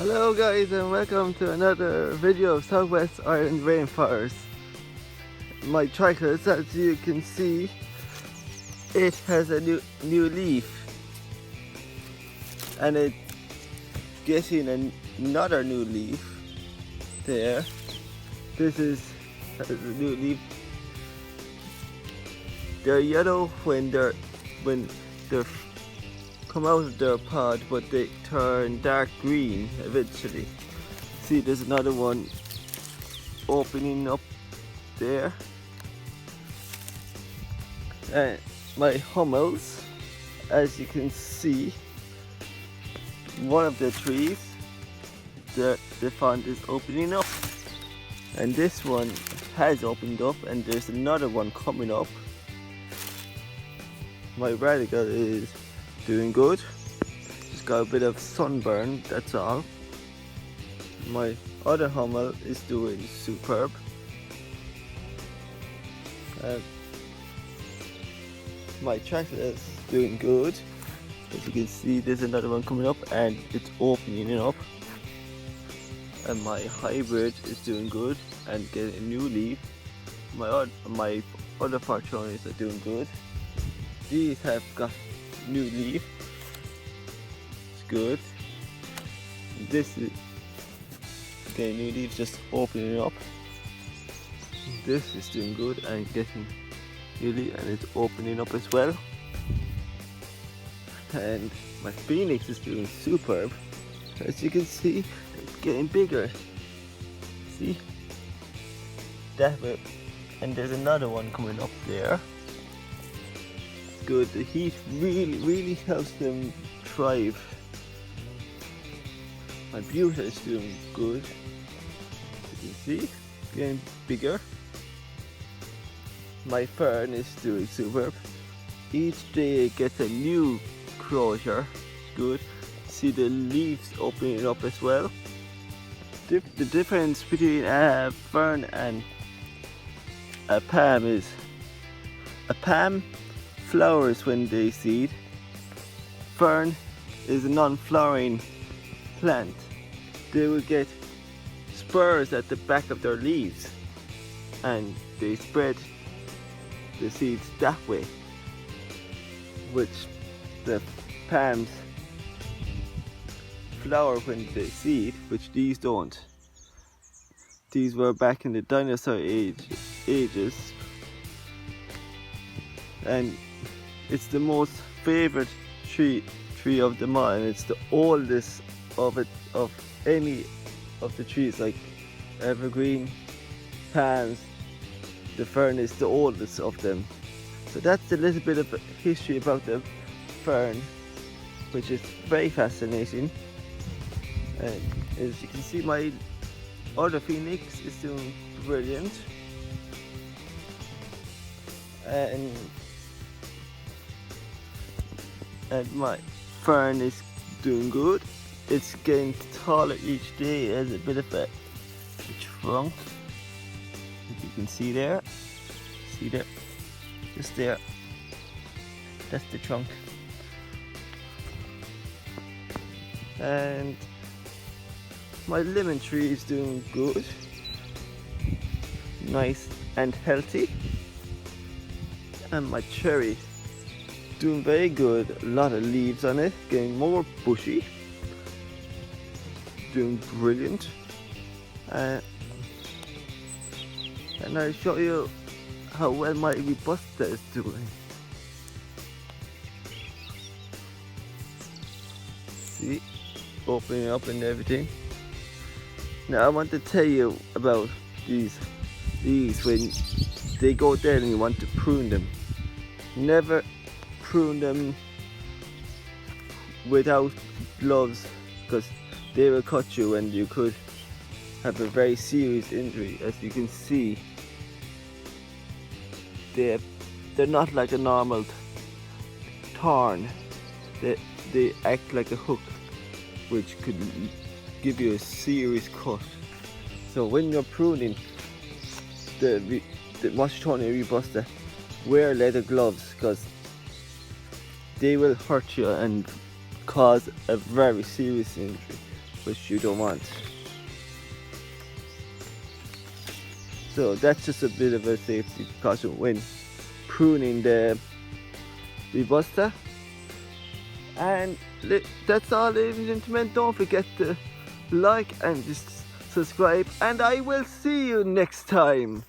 Hello guys, and welcome to another video of Southwest Ireland Rainforest. My tricolours, as you can see, it has a new leaf, and it's getting another new leaf there. This is a new leaf. They're yellow when they're come out of their pod, but they turn dark green eventually. See, there's another one opening up there. And my hummels, as you can see, one of the trees, the frond is opening up, and this one has opened up, and there's another one coming up. My radical is doing good, just got a bit of sunburn, that's all. My other hummel is doing superb. My tractor is doing good. As you can see, there's another one coming up and it's opening up. And my hybrid is doing good and getting a new leaf. My other Fortunias are doing good. These have got new leaf. It's good. This is getting new leaf, just opening up. This is doing good and getting new leaf, and it's opening up as well. And my Phoenix is doing superb. As you can see, it's getting bigger. See? That way. And there's another one coming up there. Good. The heat really helps them thrive. My Buta is doing good. You can see, getting bigger. My Fern is doing superb. Each day it gets a new closure. Good. See the leaves opening up as well. The difference between a fern and a palm is a palm flowers when they seed. Fern is a non-flowering plant. They will get spurs at the back of their leaves and they spread the seeds that way, which the palms flower when they seed, which these don't. These were back in the dinosaur ages, and it's the most favorite tree of them all, and it's the oldest of any of the trees, like evergreen, palms. The fern is the oldest of them. So that's a little bit of history about the fern, which is very fascinating. And as you can see, my other Phoenix is doing brilliant. And my fern is doing good. It's getting taller each day as a bit of a trunk. As you can see there, just there. That's the trunk. And my lemon tree is doing good, nice and healthy. And my cherry doing very good, a lot of leaves on it, getting more bushy, doing brilliant. And I'll show you how well my Robusta is doing. See, opening up and everything. Now I want to tell you about these when they go dead and you want to prune them. Never prune them without gloves, because they will cut you and you could have a very serious injury. As you can see, they're not like a normal thorn. They act like a hook, which could give you a serious cut. So when you're pruning the Washingtonia Robusta, wear leather gloves, because they will hurt you and cause a very serious injury. which you don't want. So that's just a bit of a safety precaution when pruning the busta. And that's all, ladies and gentlemen. Don't forget to like and just subscribe, and I will see you next time.